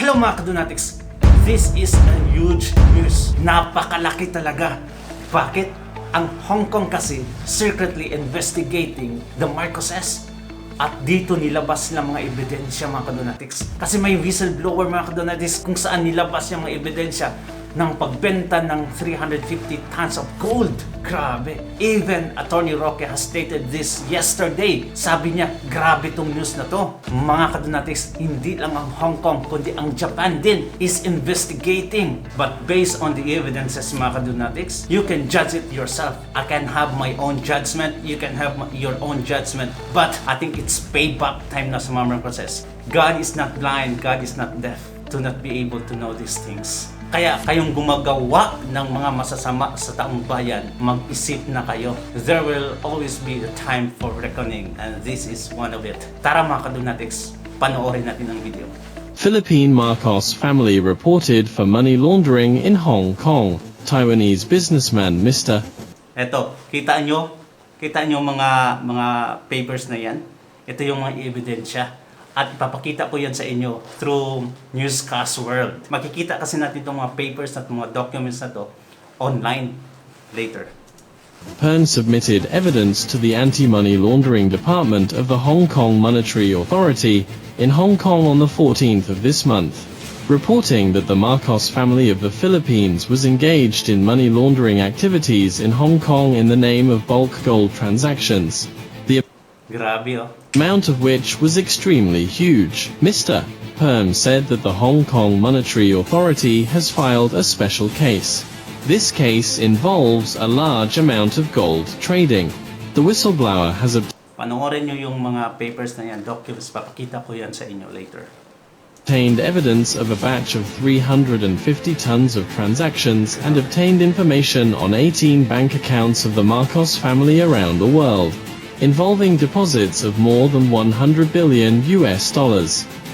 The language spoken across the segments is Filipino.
Hello mga Kadonatics! This is a huge news. Napakalaki talaga. Bakit? Ang Hong Kong kasi secretly investigating the Marcoses. At dito nilabas ng mga ebidensya mga Kadonatics. Kasi may whistleblower mga Kadonatics kung saan nilabas yung mga ebidensya ng pagbenta ng 350 tons of gold. Grabe. Even Attorney Roque has stated this yesterday. Sabi niya, grabe tong news na to. Mga Kadonatics, hindi lang ang Hong Kong, kundi ang Japan din is investigating. But based on the evidences mga Kadonatics, you can judge it yourself. I can have my own judgment. You can have your own judgment. But I think it's payback time na sa mga process. God is not blind. God is not deaf to not be able to know these things. Kaya kayong gumagawa ng mga masasama sa taong bayan, mag-isip na kayo. There will always be a time for reckoning and this is one of it. Tara mga Kadonatics, panoorin natin ang video. Philippine Marcos family reported for money laundering in Hong Kong. Taiwanese businessman Mr. Eto, kita nyo mga papers na yan. Ito yung mga ebidensya. At ipapakita ko yan sa inyo through Newscast World. Makikita kasi natin itong mga papers at mga documents na to online later. Pern submitted evidence to the Anti-Money Laundering Department of the Hong Kong Monetary Authority in Hong Kong on the 14th of this month, reporting that the Marcos family of the Philippines was engaged in money laundering activities in Hong Kong in the name of bulk gold transactions. The Grabe amount of which was extremely huge. Mr. Pern said that the Hong Kong Monetary Authority has filed a special case. This case involves a large amount of gold trading. The whistleblower has Panoorin nyo yung mga papers na yan, documents, papakita ko yan sa inyo later. obtained evidence of a batch of 350 tons of transactions and obtained information on 18 bank accounts of the Marcos family around the world, involving deposits of more than $100 billion.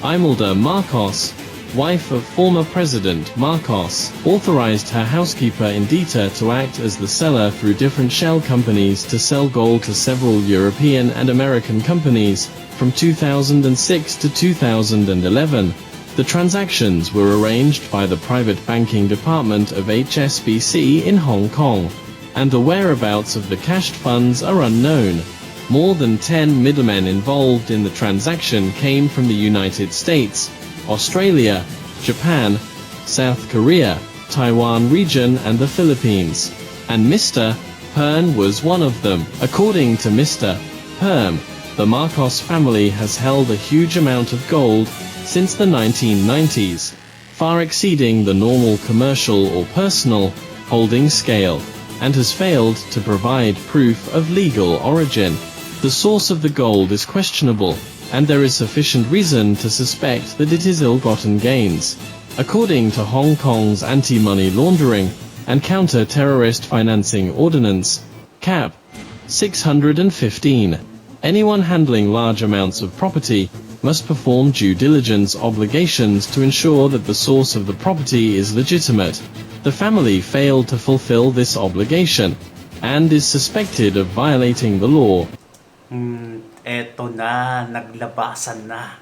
Imelda Marcos, wife of former President Marcos, authorized her housekeeper Indita to act as the seller through different shell companies to sell gold to several European and American companies from 2006 to 2011. The transactions were arranged by the private banking department of HSBC in Hong Kong, and the whereabouts of the cashed funds are unknown. More than 10 middlemen involved in the transaction came from the United States, Australia, Japan, South Korea, Taiwan region and the Philippines. And Mr. Pern was one of them. According to Mr. Pern, the Marcos family has held a huge amount of gold since the 1990s, far exceeding the normal commercial or personal holding scale, and has failed to provide proof of legal origin. The source of the gold is questionable, and there is sufficient reason to suspect that it is ill-gotten gains. According to Hong Kong's Anti-Money Laundering and Counter-Terrorist Financing Ordinance, CAP 615, anyone handling large amounts of property must perform due diligence obligations to ensure that the source of the property is legitimate. The family failed to fulfill this obligation, and is suspected of violating the law. Eto na, naglabasan na.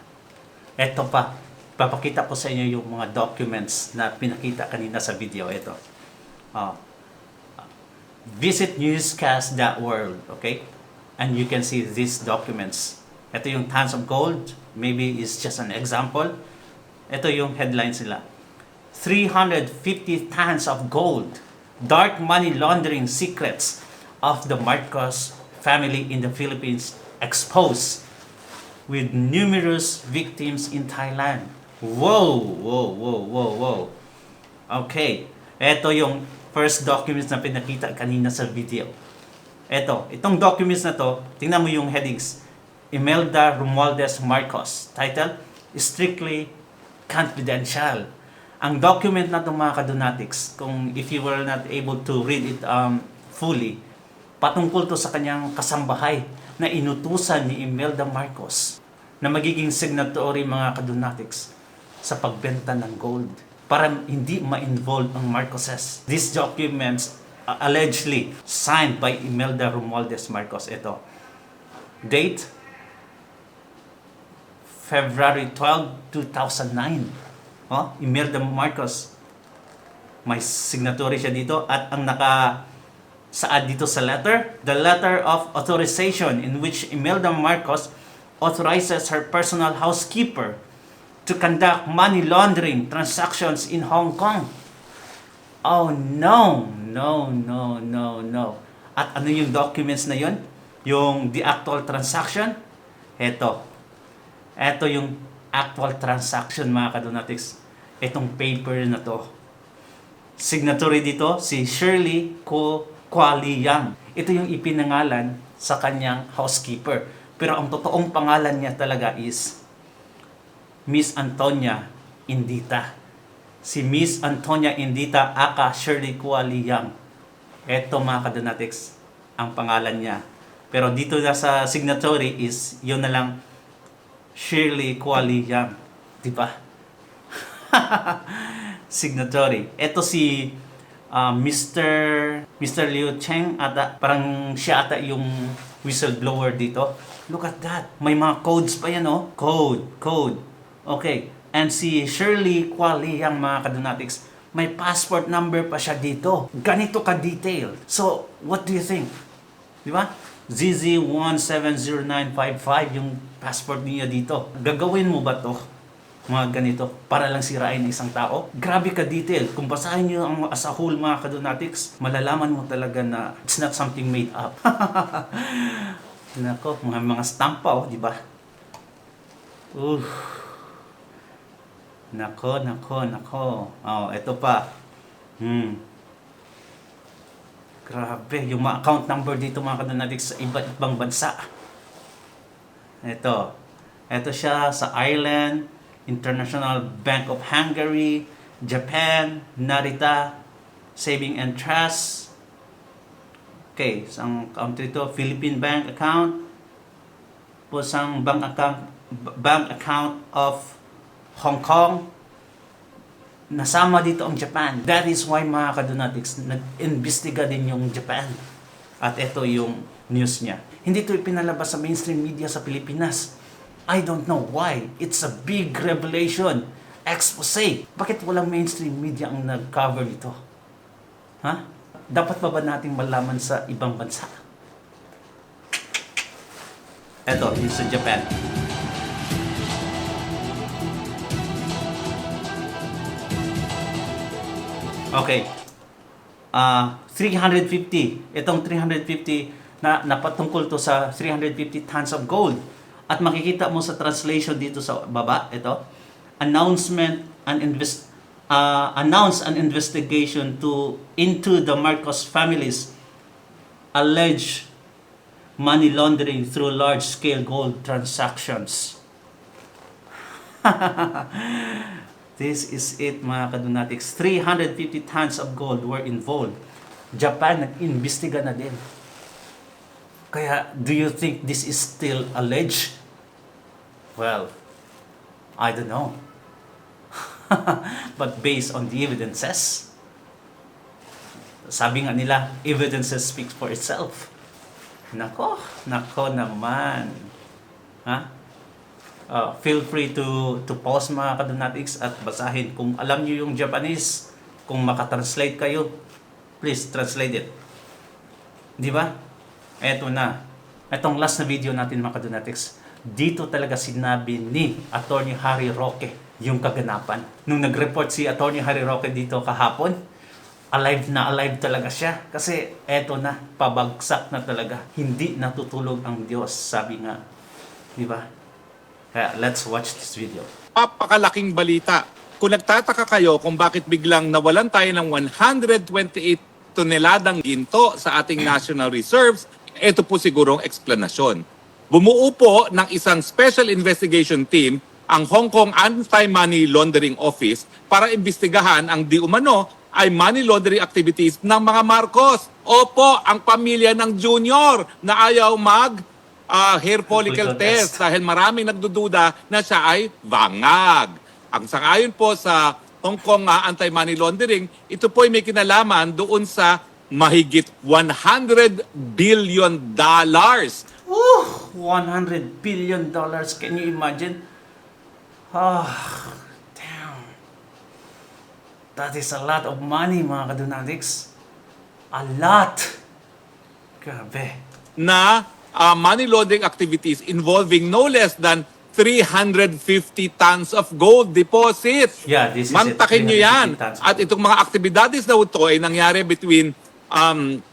Eto pa, papakita ko sa inyo yung mga documents na pinakita kanina sa video. Eto. Visit newscast.world, okay? And you can see these documents. Ito yung tons of gold. Maybe it's just an example. Ito yung headlines nila. 350 tons of gold. Dark money laundering secrets of the Marcos family in the Philippines exposed, with numerous victims in Thailand. Whoa! Okay, ito yung first documents na pinakita kanina sa video. Itong documents na to, tingnan mo yung headings. Imelda Romualdez Marcos. Title, Strictly Confidential. Ang document na to mga Kadonatics, kung if you were not able to read it fully, patungkol to sa kanyang kasambahay na inutusan ni Imelda Marcos na magiging signatory mga Kadonatics sa pagbenta ng gold para hindi ma-involve ang Marcoses. These documents allegedly signed by Imelda Romualdez Marcos. Ito. Date February 12, 2009. Oh, Imelda Marcos. May signatory siya dito at ang saad dito sa letter, the letter of authorization in which Imelda Marcos authorizes her personal housekeeper to conduct money laundering transactions in Hong Kong. Oh no, no, no, no, no. At ano yung documents na yun? Yung the actual transaction? Ito yung actual transaction, mga kadonatics. Itong paper na to. Signatory dito, si Shirley Kwa Liang. Ito yung ipinangalan sa kanyang housekeeper. Pero ang totoong pangalan niya talaga is Miss Antonia Indita. Si Miss Antonia Indita aka Shirley Kwa Liang. Ito, mga kadonatics, ang pangalan niya. Pero dito na sa signatory is yun na lang, Shirley Kwa Liang. Diba? Signatory. Ito si Mr. Liu Cheng ata, parang siya ata yung whistleblower dito. Look at that. May mga codes pa yan, oh. Code. Okay. And si Shirley Kwa Liang, mga kadonatics, may passport number pa siya dito. Ganito ka-detailed. So, what do you think? Di ba? ZZ170955 yung passport niya dito. Gagawin mo ba to? Mga ganito, para lang sirain ng isang tao. Grabe ka detail. Kung basahin nyo ang as a whole, mga kadonatics, malalaman mo talaga na it's not something made up. Nako, mga stamp pa, oh, di ba? Nako. Oh, ito pa. Grabe, yung mga account number dito, mga kadonatics, sa iba't ibang bansa. Ito siya sa Ireland, International Bank of Hungary, Japan, Narita, Saving and Trust. Okay, isang country to, Philippine bank account. Po isang bank account of Hong Kong. Nasama dito ang Japan. That is why, mga kadonatics, nag-imbestiga din yung Japan. At ito yung news niya. Hindi ito ipinalabas sa mainstream media sa Pilipinas. I don't know why. It's a big revelation. Expose. Bakit walang mainstream media ang nag-cover ito? Ha? Dapat pa ba natin malaman sa ibang bansa? Ito, yung sa Japan. Okay. 350. Itong 350 na napatungkol to sa 350 tons of gold. At makikita mo sa translation dito sa baba, ito, announce an investigation into the Marcos family's alleged money laundering through large-scale gold transactions. This is it, mga kadonatics. 350 tons of gold were involved. Japan nag-imbestiga na din. Kaya, do you think this is still alleged? Well, I don't know. But based on the evidences, sabi nga nila, evidences speaks for itself. Nako naman. Ha? Feel free to pause, mga kadonatics, at basahin. Kung alam niyo yung Japanese, kung makatranslate kayo, please translate it. Di ba? Eto na. Etong last na video natin, mga kadonatics, dito talaga sinabi ni Attorney Harry Roque yung kaganapan. Nung nag-report si Attorney Harry Roque dito kahapon, alive na alive talaga siya. Kasi eto na, pabagsak na talaga. Hindi natutulog ang Diyos, sabi nga. Di ba? Kaya let's watch this video. Napakalaking balita. Kung nagtataka kayo kung bakit biglang nawalan tayo ng 128 toneladang ginto sa ating national reserves, ito po sigurong eksplanasyon. Bumuo po ng isang special investigation team ang Hong Kong Anti-Money Laundering Office para imbestigahan ang di umano ay money laundering activities ng mga Marcos. Opo, ang pamilya ng Junior na ayaw hair follicle test dahil maraming nagdududa na siya ay bangag. Ang sangayon po sa Hong Kong Anti-Money Laundering, ito po ay may kinalaman doon sa mahigit $100 billion. $100 billion. Can you imagine? Damn. That is a lot of money, mga kadunatics. A lot. Grabe. Na money laundering activities involving no less than 350 tons of gold deposit. Yeah, this is Mantakin it, nyo yan. 350 tons of At gold. itong mga aktibidades na ito ay nangyari between 2000.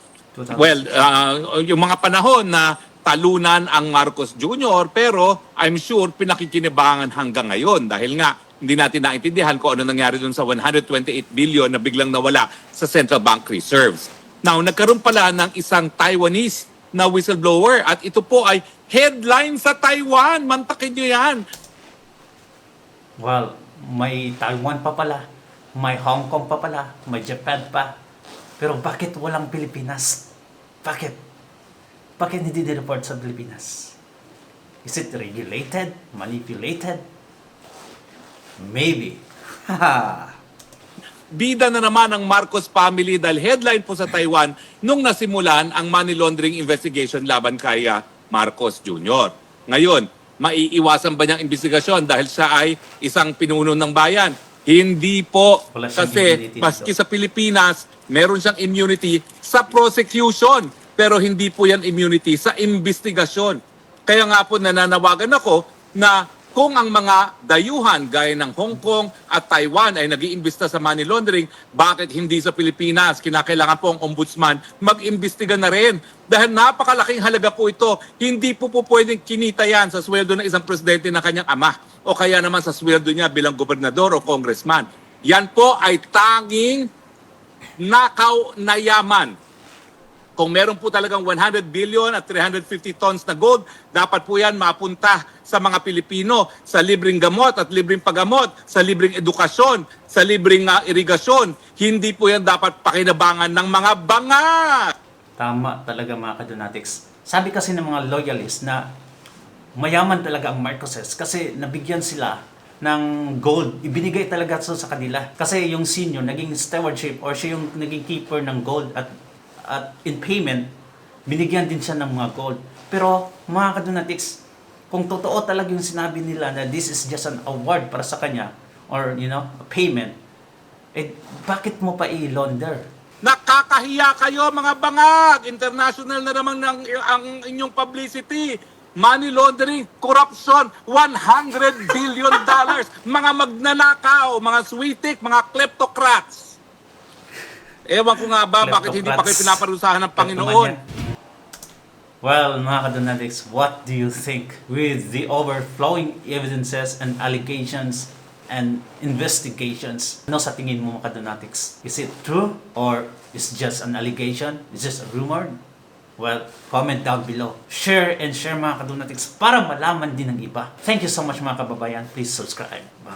yung mga panahon na talunan ang Marcos Jr. pero I'm sure pinakikinabangan hanggang ngayon dahil nga hindi natin naintindihan kung ano nangyari dun sa 128 billion na biglang nawala sa central bank reserves. Now, nagkaroon pala ng isang Taiwanese na whistleblower at ito po ay headline sa Taiwan. Mantakin nyo yan. Well, may Taiwan pa pala, may Hong Kong pa pala, may Japan pa. Pero bakit walang Pilipinas? Bakit? Bakit hindi dineport sa Pilipinas? Is it regulated? Manipulated? Maybe. Bida na naman ang Marcos family dahil headline po sa Taiwan nung nasimulan ang money laundering investigation laban kay Marcos Jr. Ngayon, maiiwasan ba niyang investigasyon dahil siya ay isang pinuno ng bayan? Hindi po. Wala siyang Kasi immunity maski dito. sa Pilipinas, meron siyang immunity sa prosecution. Pero hindi po yan immunity sa investigasyon. Kaya nga po nananawagan ako na kung ang mga dayuhan gaya ng Hong Kong at Taiwan ay nag-iimbesta sa money laundering, bakit hindi sa Pilipinas? Kinakailangan po ang ombudsman mag-imbestiga na rin. Dahil napakalaking halaga po ito. Hindi po pwedeng kinita yan sa sweldo ng isang presidente ng kanyang ama o kaya naman sa sweldo niya bilang gobernador o congressman. Yan po ay tanging nakaw na yaman. Kung meron po talagang 100 billion at 350 tons na gold, dapat po yan mapunta sa mga Pilipino sa libreng gamot at libreng paggamot, sa libreng edukasyon, sa libreng irigasyon. Hindi po yan dapat pakinabangan ng mga bangat. Tama talaga, mga kadunatics. Sabi kasi ng mga loyalists na mayaman talaga ang Marcoses kasi nabigyan sila ng gold. Ibinigay talaga ito sa kanila. Kasi yung senior, naging stewardship or siya yung naging keeper ng gold at in payment, binigyan din siya ng mga gold. Pero mga kadunatics, kung totoo talaga yung sinabi nila na this is just an award para sa kanya or a payment, bakit mo pa i-launder? Nakakahiya kayo mga bangag! International na naman ang inyong publicity. Money laundering, corruption, $100 billion. Mga magnanakaw, mga switik, mga kleptocrats. Ewan ko nga ba, bakit hindi pa kayo pinaparusahan ng Panginoon? Well, mga kadunatics, what do you think with the overflowing evidences and allegations and investigations? Ano sa tingin mo, mga kadunatics? Is it true or is just an allegation? Is just a rumor? Well, comment down below. Share and share, mga kadunatics, para malaman din ng iba. Thank you so much, mga kababayan. Please subscribe. Bye.